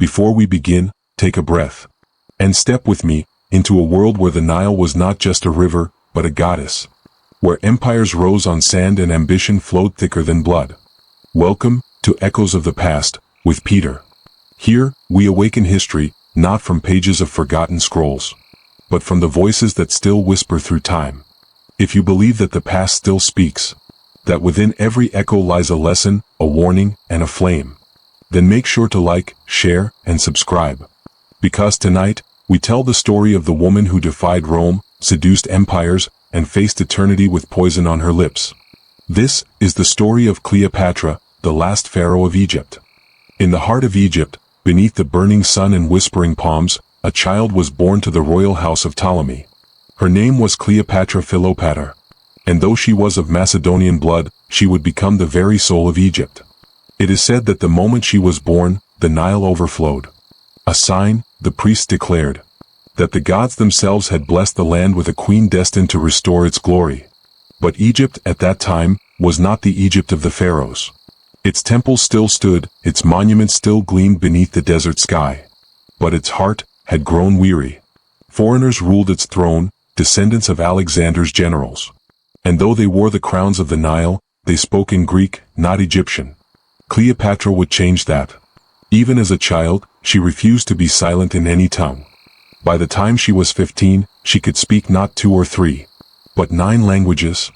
before we begin, take a breath. And step with me into a world where the Nile was not just a river, but a goddess. Where empires rose on sand and ambition flowed thicker than blood. Welcome to Echoes of the Past, with Peter. Here, we awaken history, not from pages of forgotten scrolls, but from the voices that still whisper through time. If you believe that the past still speaks, that within every echo lies a lesson, a warning, and a flame, then make sure to like, share, and subscribe. Because tonight, we tell the story of the woman who defied Rome, seduced empires, and faced eternity with poison on her lips. This is the story of Cleopatra, the last pharaoh of Egypt. In the heart of Egypt, beneath the burning sun and whispering palms, a child was born to the royal house of Ptolemy. Her name was Cleopatra Philopator, and though she was of Macedonian blood, she would become the very soul of Egypt. It is said that the moment she was born, the Nile overflowed. A sign, the priests declared, that the gods themselves had blessed the land with a queen destined to restore its glory. But Egypt at that time was not the Egypt of the pharaohs. Its temples still stood, its monuments still gleamed beneath the desert sky. But its heart had grown weary. Foreigners ruled its throne, descendants of Alexander's generals. And though they wore the crowns of the Nile, they spoke in Greek, not Egyptian. Cleopatra would change that. Even as a child, she refused to be silent in any tongue. By the time she was 15, she could speak not 2 or 3, but 9 languages: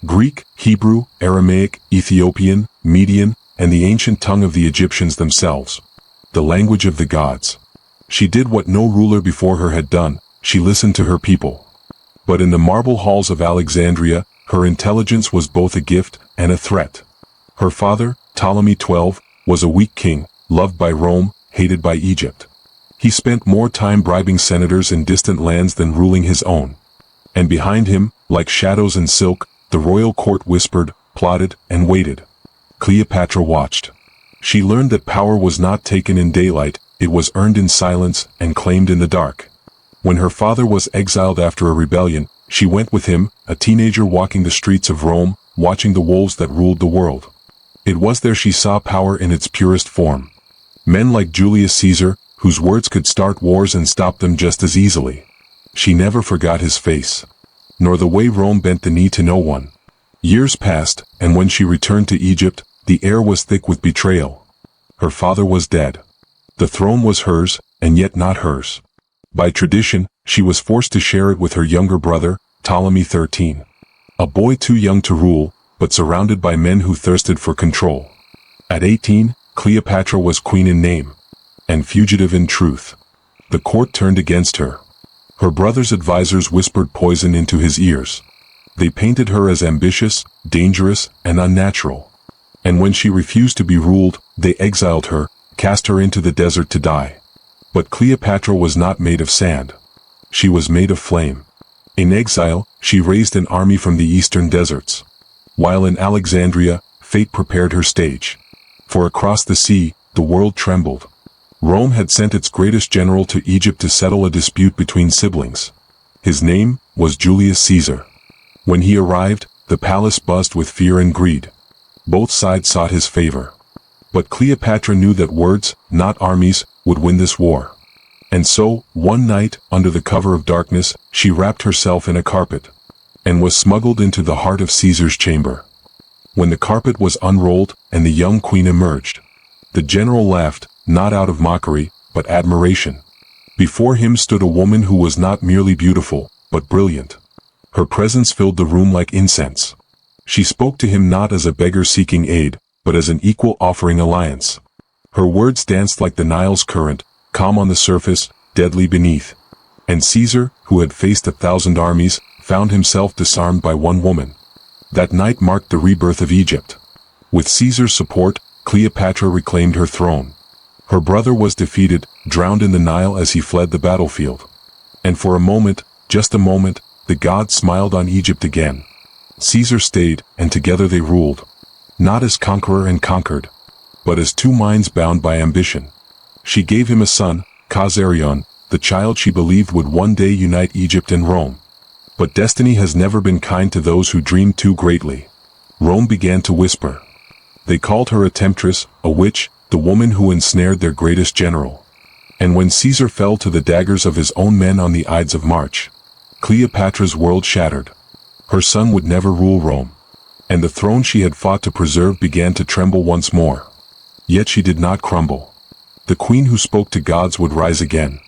Greek, Hebrew, Aramaic, Ethiopian, Median, and the ancient tongue of the Egyptians themselves. The language of the gods. She did what no ruler before her had done, she listened to her people. But in the marble halls of Alexandria, her intelligence was both a gift and a threat. Her father, Ptolemy XII, was a weak king, loved by Rome, hated by Egypt. He spent more time bribing senators in distant lands than ruling his own. And behind him, like shadows in silk, the royal court whispered, plotted, and waited. Cleopatra watched. She learned that power was not taken in daylight, it was earned in silence and claimed in the dark. When her father was exiled after a rebellion, she went with him, a teenager walking the streets of Rome, watching the wolves that ruled the world. It was there she saw power in its purest form. Men like Julius Caesar, whose words could start wars and stop them just as easily. She never forgot his face, nor the way Rome bent the knee to no one. Years passed, and when she returned to Egypt, the air was thick with betrayal. Her father was dead. The throne was hers, and yet not hers. By tradition, she was forced to share it with her younger brother, Ptolemy XIII. A boy too young to rule, but surrounded by men who thirsted for control. At 18, Cleopatra was queen in name, and fugitive in truth. The court turned against her. Her brother's advisors whispered poison into his ears. They painted her as ambitious, dangerous, and unnatural. And when she refused to be ruled, they exiled her, cast her into the desert to die. But Cleopatra was not made of sand. She was made of flame. In exile, she raised an army from the eastern deserts. While in Alexandria, fate prepared her stage. For across the sea, the world trembled. Rome had sent its greatest general to Egypt to settle a dispute between siblings. His name was Julius Caesar. When he arrived, the palace buzzed with fear and greed. Both sides sought his favor. But Cleopatra knew that words, not armies, would win this war. And so, one night, under the cover of darkness, she wrapped herself in a carpet, and was smuggled into the heart of Caesar's chamber. When the carpet was unrolled, and the young queen emerged, the general laughed, not out of mockery, but admiration. Before him stood a woman who was not merely beautiful, but brilliant. Her presence filled the room like incense. She spoke to him not as a beggar seeking aid, but as an equal offering alliance. Her words danced like the Nile's current, calm on the surface, deadly beneath. And Caesar, who had faced 1,000 armies, found himself disarmed by one woman. That night marked the rebirth of Egypt. With Caesar's support, Cleopatra reclaimed her throne. Her brother was defeated, drowned in the Nile as he fled the battlefield. And for a moment, just a moment, the gods smiled on Egypt again. Caesar stayed, and together they ruled. Not as conqueror and conquered, but as two minds bound by ambition. She gave him a son, Khazarion, the child she believed would one day unite Egypt and Rome. But destiny has never been kind to those who dream too greatly. Rome began to whisper. They called her a temptress, a witch, the woman who ensnared their greatest general. And when Caesar fell to the daggers of his own men on the Ides of March, Cleopatra's world shattered. Her son would never rule Rome, and the throne she had fought to preserve began to tremble once more. Yet she did not crumble. The queen who spoke to gods would rise again.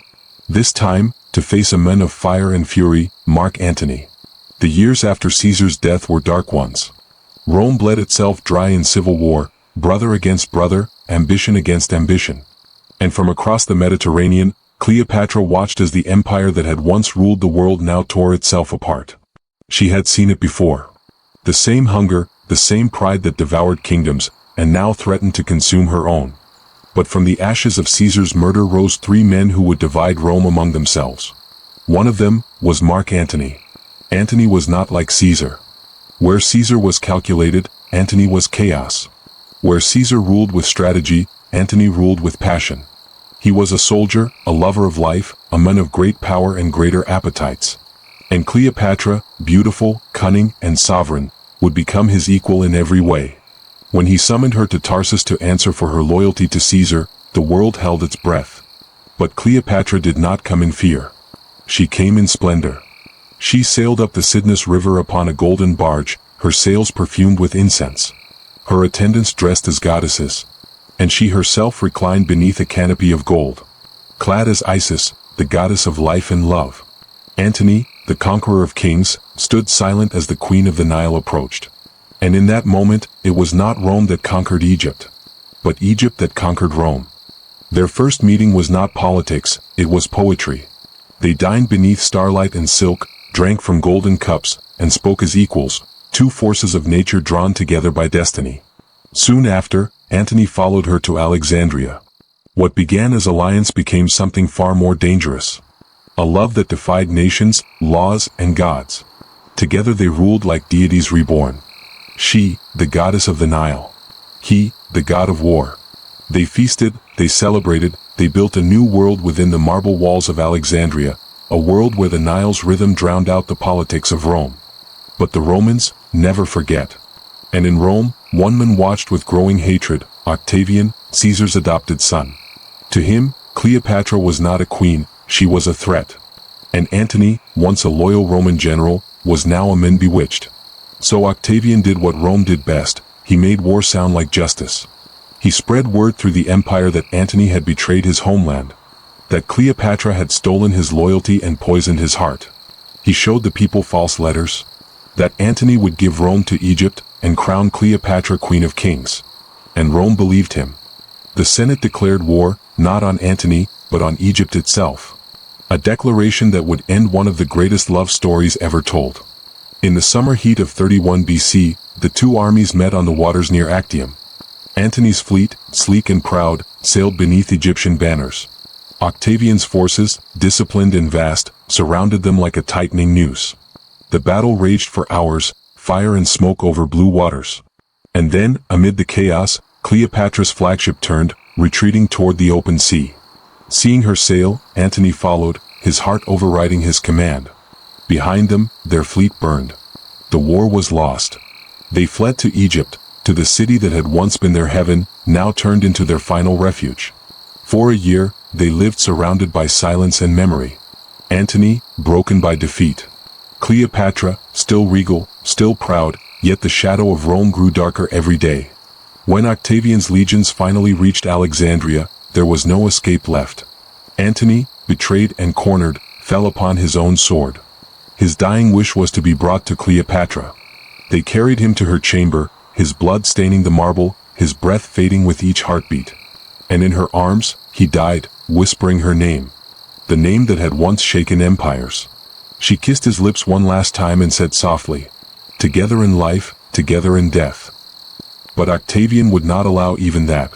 This time, to face a man of fire and fury, Mark Antony. The years after Caesar's death were dark ones. Rome bled itself dry in civil war, brother against brother, ambition against ambition. And from across the Mediterranean, Cleopatra watched as the empire that had once ruled the world now tore itself apart. She had seen it before. The same hunger, the same pride that devoured kingdoms, and now threatened to consume her own. But from the ashes of Caesar's murder rose 3 men who would divide Rome among themselves. One of them was Mark Antony. Antony was not like Caesar. Where Caesar was calculated, Antony was chaos. Where Caesar ruled with strategy, Antony ruled with passion. He was a soldier, a lover of life, a man of great power and greater appetites. And Cleopatra, beautiful, cunning, and sovereign, would become his equal in every way. When he summoned her to Tarsus to answer for her loyalty to Caesar, the world held its breath. But Cleopatra did not come in fear. She came in splendor. She sailed up the Cydnus River upon a golden barge, her sails perfumed with incense. Her attendants dressed as goddesses. And she herself reclined beneath a canopy of gold. Clad as Isis, the goddess of life and love. Antony, the conqueror of kings, stood silent as the queen of the Nile approached. And in that moment, it was not Rome that conquered Egypt, but Egypt that conquered Rome. Their first meeting was not politics, it was poetry. They dined beneath starlight and silk, drank from golden cups, and spoke as equals, 2 forces of nature drawn together by destiny. Soon after, Antony followed her to Alexandria. What began as alliance became something far more dangerous. A love that defied nations, laws, and gods. Together they ruled like deities reborn. She, the goddess of the Nile. He, the god of war. They feasted, they celebrated, they built a new world within the marble walls of Alexandria, a world where the Nile's rhythm drowned out the politics of Rome. But the Romans never forget. And in Rome, one man watched with growing hatred, Octavian, Caesar's adopted son. To him, Cleopatra was not a queen, she was a threat. And Antony, once a loyal Roman general, was now a man bewitched. So Octavian did what Rome did best, he made war sound like justice. He spread word through the empire that Antony had betrayed his homeland, that Cleopatra had stolen his loyalty and poisoned his heart. He showed the people false letters, that Antony would give Rome to Egypt and crown Cleopatra queen of kings. And Rome believed him. The Senate declared war, not on Antony, but on Egypt itself. A declaration that would end one of the greatest love stories ever told. In the summer heat of 31 BC, the 2 armies met on the waters near Actium. Antony's fleet, sleek and proud, sailed beneath Egyptian banners. Octavian's forces, disciplined and vast, surrounded them like a tightening noose. The battle raged for hours, fire and smoke over blue waters. And then, amid the chaos, Cleopatra's flagship turned, retreating toward the open sea. Seeing her sail, Antony followed, his heart overriding his command. Behind them, their fleet burned. The war was lost. They fled to Egypt, to the city that had once been their heaven, now turned into their final refuge. For a year, they lived surrounded by silence and memory. Antony, broken by defeat. Cleopatra, still regal, still proud, yet the shadow of Rome grew darker every day. When Octavian's legions finally reached Alexandria, there was no escape left. Antony, betrayed and cornered, fell upon his own sword. His dying wish was to be brought to Cleopatra. They carried him to her chamber, his blood staining the marble, his breath fading with each heartbeat. And in her arms, he died, whispering her name. The name that had once shaken empires. She kissed his lips one last time and said softly, "Together in life, together in death." But Octavian would not allow even that.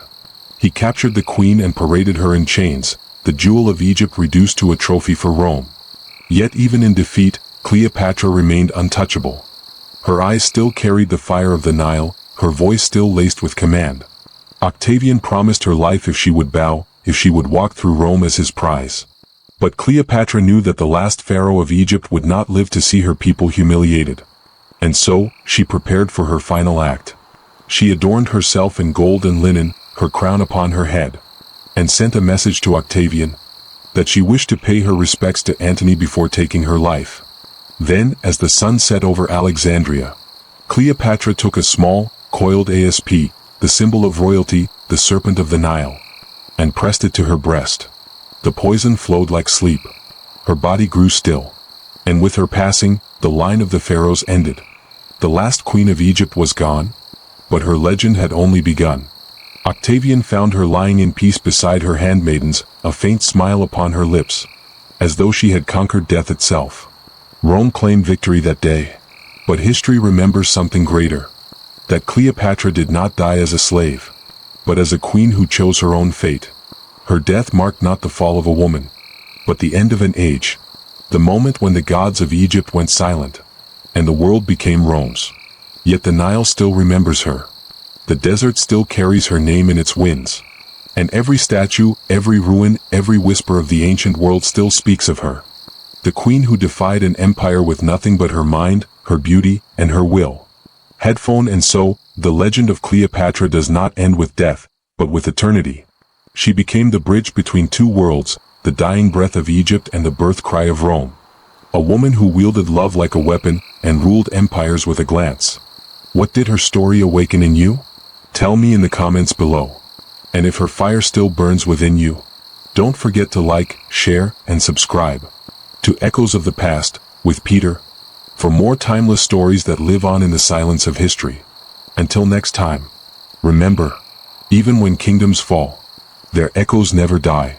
He captured the queen and paraded her in chains, the jewel of Egypt reduced to a trophy for Rome. Yet even in defeat, Cleopatra remained untouchable. Her eyes still carried the fire of the Nile, her voice still laced with command. Octavian promised her life if she would bow, if she would walk through Rome as his prize. But Cleopatra knew that the last pharaoh of Egypt would not live to see her people humiliated. And so, she prepared for her final act. She adorned herself in gold and linen, her crown upon her head, and sent a message to Octavian, that she wished to pay her respects to Antony before taking her life. Then, as the sun set over Alexandria, Cleopatra took a small, coiled asp, the symbol of royalty, the serpent of the Nile, and pressed it to her breast. The poison flowed like sleep. Her body grew still. And with her passing, the line of the pharaohs ended. The last queen of Egypt was gone, but her legend had only begun. Octavian found her lying in peace beside her handmaidens, a faint smile upon her lips, as though she had conquered death itself. Rome claimed victory that day. But history remembers something greater. That Cleopatra did not die as a slave, but as a queen who chose her own fate. Her death marked not the fall of a woman, but the end of an age. The moment when the gods of Egypt went silent, and the world became Rome's. Yet the Nile still remembers her. The desert still carries her name in its winds. And every statue, every ruin, every whisper of the ancient world still speaks of her. The queen who defied an empire with nothing but her mind, her beauty, and her will. Headphone. And so, the legend of Cleopatra does not end with death, but with eternity. She became the bridge between two worlds, the dying breath of Egypt and the birth cry of Rome. A woman who wielded love like a weapon, and ruled empires with a glance. What did her story awaken in you? Tell me in the comments below. And if her fire still burns within you, don't forget to like, share, and subscribe. To Echoes of the Past, with Peter, for more timeless stories that live on in the silence of history. Until next time, remember, even when kingdoms fall, their echoes never die.